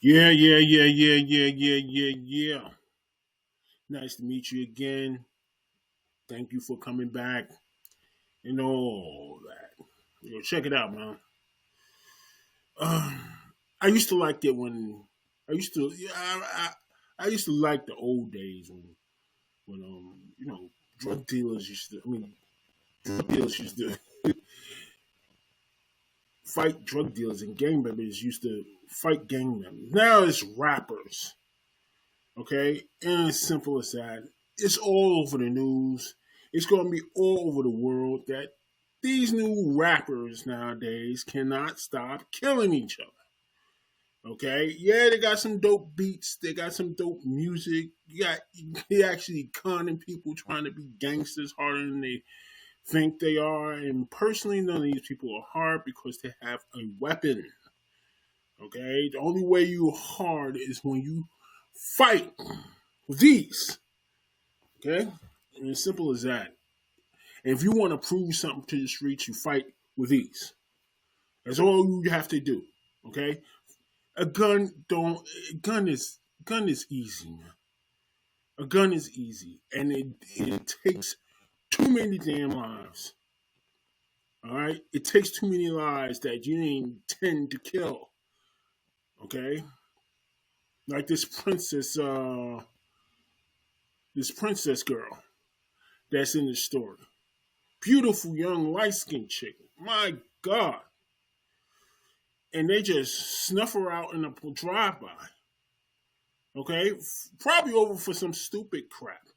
Yeah. Nice to meet you again. Thank you for coming back and all that. Check it out, man. Um, I used to like it when I used to like the old days when drug dealers used to. I mean, drug dealers used to fight drug dealers and gang members used to fight gang members. Now it's rappers. Okay, and as simple as that. It's all over the news. It's going to be all over the world that these new rappers nowadays cannot stop killing each other. Okay, yeah, they got some dope beats. They got some dope music. They actually conning people trying to be gangsters harder than they think they are. And personally, none of these people are hard because they have a weapon. Okay, the only way you're hard is when you fight with these. Okay, and as simple as that. And if you want to prove something to the streets, you fight with these. That's all you have to do. Okay, a gun don't. A gun is easy, man. A gun is easy, and it takes too many damn lives. All right, it takes too many lives that you intend to kill. Okay, like this princess girl that's in the story. Beautiful young light skinned chick. My God. And they just snuff her out in a drive by. Okay? Probably over for some stupid crap.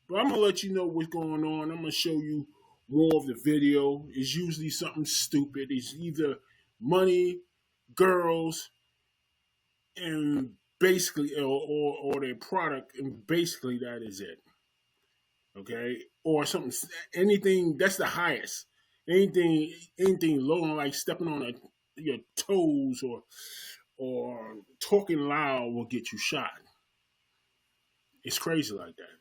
But I'm going to let you know what's going on. I'm going to show you more of the video. It's usually something stupid. It's either money, girls, and basically, or their product, and basically that is it. Okay, or something, anything that's the highest. Anything low, like stepping on your toes or talking loud will get you shot. It's crazy like that.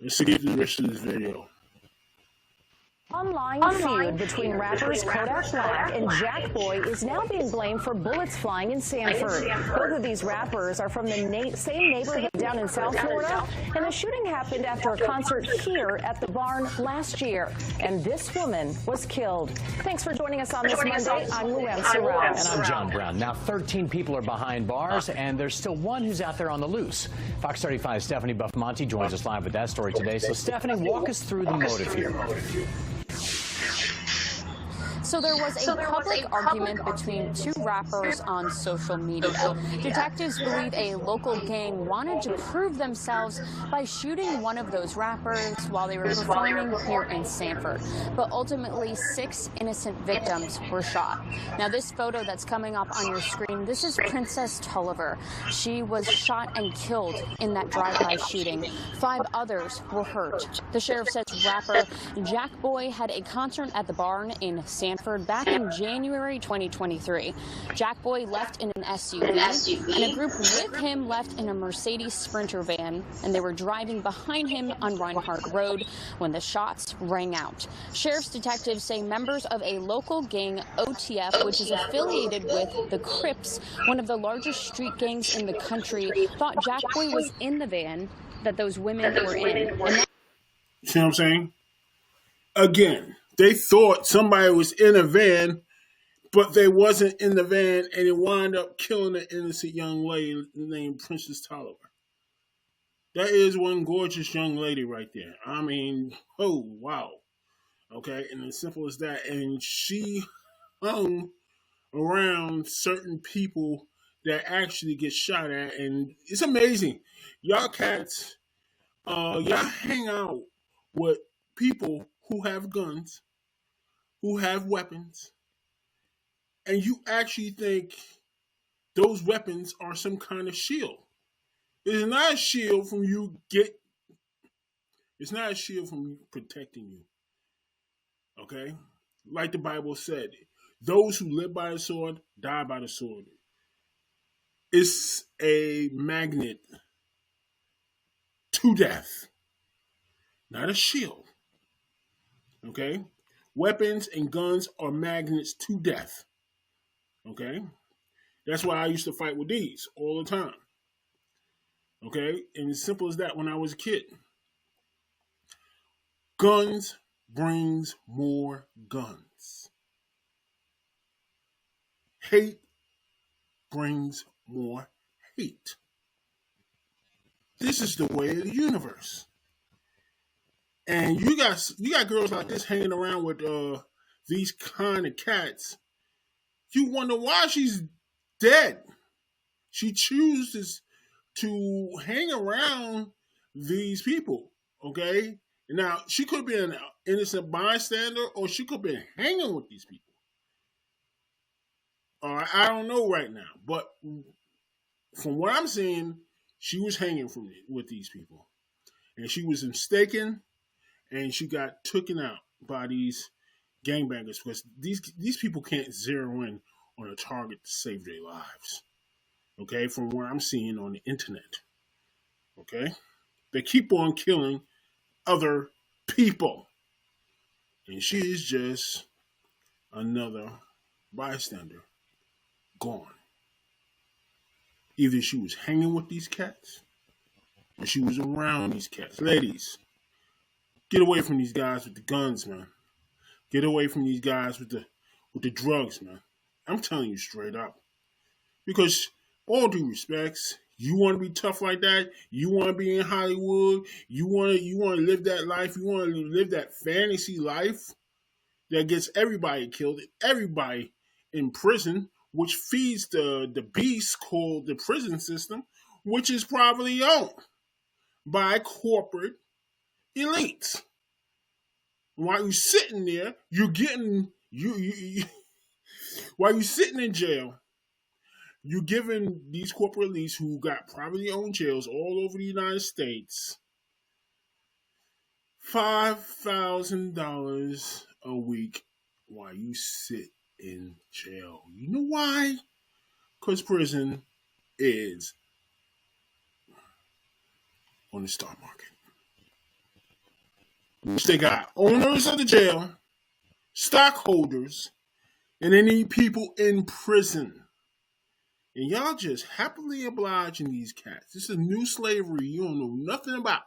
Let's see the rest of this video. Online feud between rappers Kodak Black and Jack Boy is now being blamed for bullets flying in Sanford. Both of these rappers are from the same neighborhood down in South Florida, and the shooting happened after a concert here at the barn last year, and this woman was killed. Thanks for joining us on this Monday. I'm Luann Sorrell. And I'm John Brown. Now 13 people are behind bars, and there's still one who's out there on the loose. Fox 35's Stephanie Buffmonte joins us live with that story today. So Stephanie, walk us through the motive here. So there was a public argument between two rappers on social media. Detectives believe a local gang wanted to prove themselves by shooting one of those rappers while they were performing here in Sanford. But ultimately, 6 innocent victims were shot. Now, this photo that's coming up on your screen, this is Princess Toliver. She was shot and killed in that drive-by shooting. 5 others were hurt. The sheriff says rapper Jack Boy had a concert at the barn in Sanford back in January 2023. Jack Boy left in an SUV, and a group with him left in a Mercedes Sprinter van, and they were driving behind him on Reinhardt Road when the shots rang out. Sheriff's detectives say members of a local gang, OTF, which is affiliated with the Crips, one of the largest street gangs in the country, thought Jack Boy was in the van that those women were in. See what I'm saying? Again, they thought somebody was in a van, but they wasn't in the van, and it wound up killing an innocent young lady named Princess Toliver. That is one gorgeous young lady right there. I mean, oh, wow. Okay, and as simple as that. And she hung around certain people that actually get shot at, and it's amazing. Y'all cats, y'all hang out with people who have guns, who have weapons, and you actually think those weapons are some kind of shield. It's not a shield from you get. It's not a shield from protecting you. Okay, like the Bible said, those who live by the sword die by the sword. It's a magnet to death, not a shield. Okay, weapons and guns are magnets to death. Okay? That's why I used to fight with these all the time. Okay? And as simple as that when I was a kid. Guns brings more guns. Hate brings more hate. This is the way of the universe. And you got girls like this hanging around with these kind of cats. You wonder why she's dead. She chooses to hang around these people. Okay? Now, she could be an innocent bystander or she could be hanging with these people. I don't know right now. But from what I'm seeing, she was hanging with these people. And she was mistaken and she got taken out by these gangbangers because these people can't zero in on a target to save their lives. Okay, from what I'm seeing on the internet. Okay, they keep on killing other people, and she is just another bystander gone. Either she was hanging with these cats, or she was around these cats. Ladies, get away from these guys with the guns, man. Get away from these guys with the drugs, man. I'm telling you straight up. Because all due respects, you want to be tough like that. You want to be in Hollywood. You want to live that life. You want to live that fantasy life that gets everybody killed, everybody in prison, which feeds the beast called the prison system, which is privately owned by corporate elites. While you're sitting there, you're getting you while you're sitting in jail, you're giving these corporate elites who got privately owned jails all over the United States $5,000 a week while you sit in jail. You know why? Because prison is on the stock market. Which they got owners of the jail, stockholders, and they need people in prison. And y'all just happily obliging these cats. This is new slavery you don't know nothing about.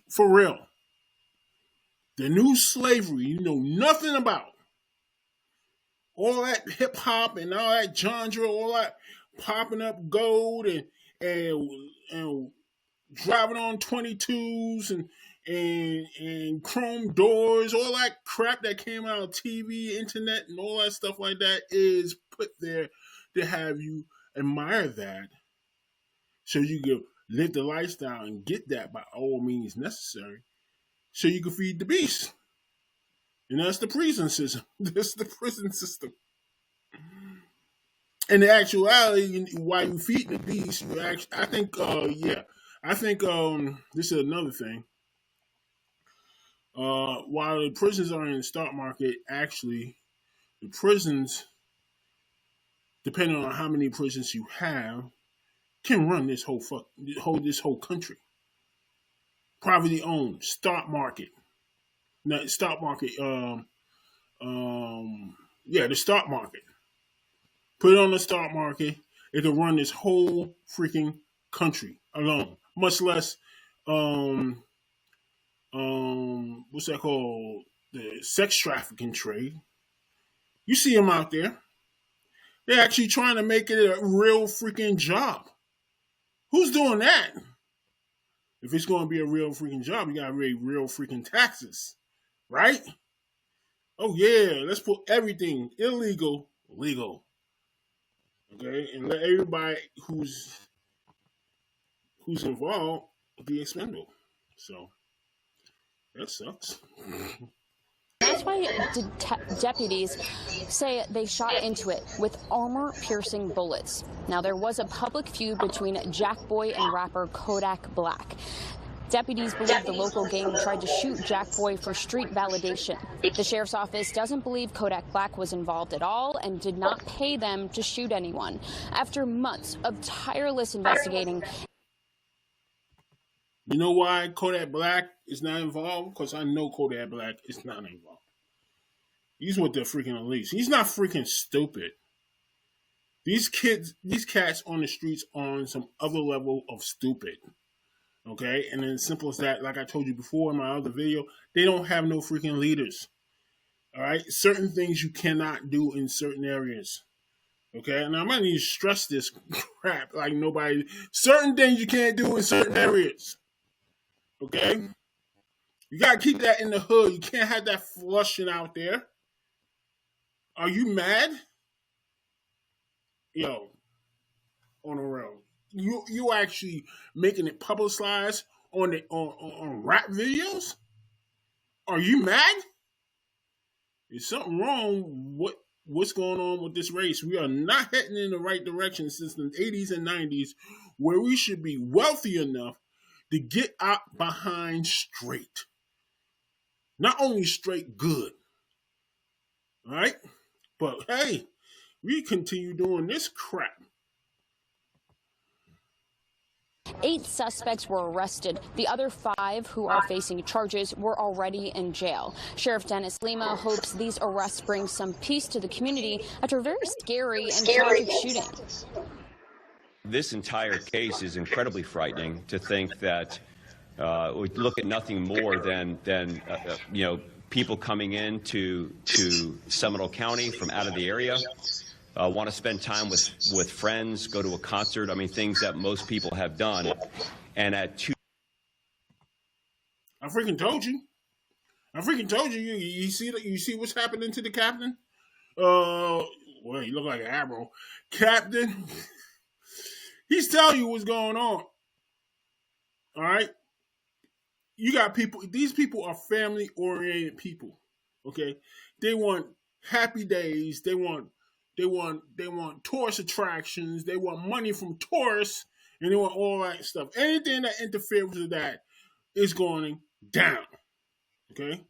For real. The new slavery you know nothing about. All that hip hop and all that genre, all that popping up gold and driving on 22s and chrome doors, all that crap that came out of TV, internet, and all that stuff like that is put there to have you admire that so you can live the lifestyle and get that by all means necessary so you can feed the beast. And that's the prison system. That's the prison system. In the actuality, while you feed the beast, you actually, I think this is another thing. While the prisons are in the stock market, actually, the prisons, depending on how many prisons you have, can run this whole country. Privately owned, stock market. Now, stock market. The stock market. Put it on the stock market, it can run this whole freaking country alone. Much less, what's that called? The sex trafficking trade. You see them out there. They're actually trying to make it a real freaking job. Who's doing that? If it's going to be a real freaking job, you got to pay real freaking taxes, right? Oh yeah, let's put everything illegal legal. Okay, and let everybody who's involved be expendable. So that sucks. That's why deputies say they shot into it with armor-piercing bullets. Now, there was a public feud between Jack Boy and rapper Kodak Black. Deputies believe the local gang tried to shoot Jack Boy for street validation. The sheriff's office doesn't believe Kodak Black was involved at all and did not pay them to shoot anyone. After months of tireless investigating. You know why Kodak Black is not involved? Because I know Kodak Black is not involved. He's with the freaking elites. He's not freaking stupid. These cats on the streets are on some other level of stupid. Okay? And then simple as that, like I told you before in my other video, they don't have no freaking leaders. All right? Certain things you cannot do in certain areas. Okay? And I'm going to need to stress this crap like nobody. Certain things you can't do in certain areas. Okay? You got to keep that in the hood. You can't have that flushing out there. Are you mad? Yo, on the road. You actually making it publicized on rap videos? Are you mad? Is something wrong? What's going on with this race? We are not heading in the right direction since the 80s and 90s, where we should be wealthy enough to get out behind straight. Not only straight, good. All right? But hey, we continue doing this crap. 8 suspects were arrested. The other 5 who are facing charges were already in jail. Sheriff Dennis Lima hopes these arrests bring some peace to the community after a very scary and tragic shooting. This entire case is incredibly frightening to think that we look at nothing more than people coming in to Seminole County from out of the area. Want to spend time with friends, go to a concert. I mean, things that most people have done. And at 2. I freaking told you. You see what's happening to the captain? Well, he look like an admiral. Captain, he's telling you what's going on. All right? You got people, these people are family-oriented people. Okay? They want happy days. They want tourist attractions. They want money from tourists, and they want all that stuff. Anything that interferes with that is going down. Okay?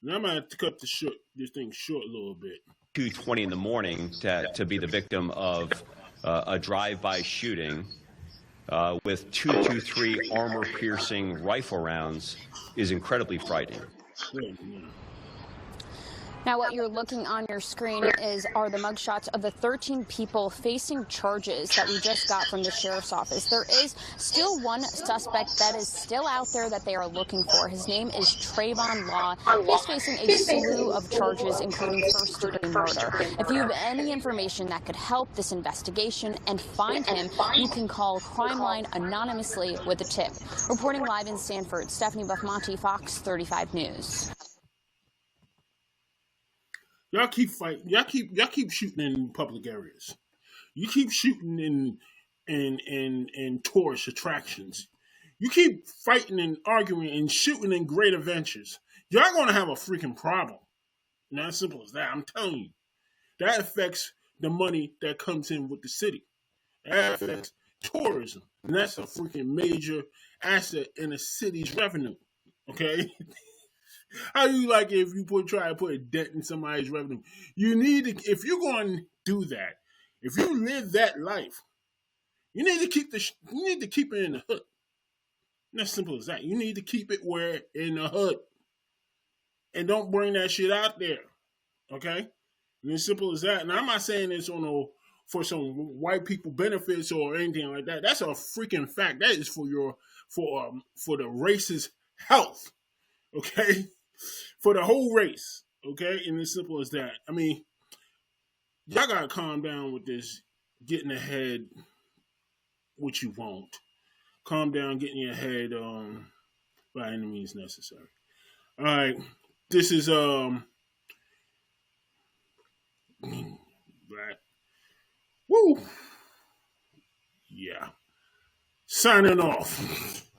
Now I'm gonna have to cut this thing short a little bit. 2:20 in the morning to be the victim of a drive-by shooting with 223 armor-piercing rifle rounds is incredibly frightening. Yeah. Now, what you're looking on your screen are the mugshots of the 13 people facing charges that we just got from the sheriff's office. There is still one suspect that is still out there that they are looking for. His name is Trayvon Law. He's facing a slew of charges, including first-degree murder. If you have any information that could help this investigation and find him, you can call Crime Line anonymously with a tip. Reporting live in Sanford, Stephanie Buffmonte, Fox 35 News. Y'all keep fighting. Y'all keep shooting in public areas. You keep shooting in tourist attractions. You keep fighting and arguing and shooting in great adventures. Y'all gonna have a freaking problem. Not as simple as that. I'm telling you. That affects the money that comes in with the city. That affects tourism. And that's a freaking major asset in a city's revenue. Okay? How do you like it if you try to put a dent in somebody's revenue? You need to, if you're going to do that, if you live that life, you need to keep it in the hood. And as simple as that. You need to keep it in the hood, and don't bring that shit out there. Okay, and as simple as that. And I'm not saying this for some white people benefits or anything like that. That's a freaking fact. That is for the race's health. Okay. For the whole race, okay? And as simple as that. I mean, y'all gotta calm down with this getting ahead, which you won't. Calm down, getting your head by any means necessary. All right, this is Black. Woo! Yeah. Signing off.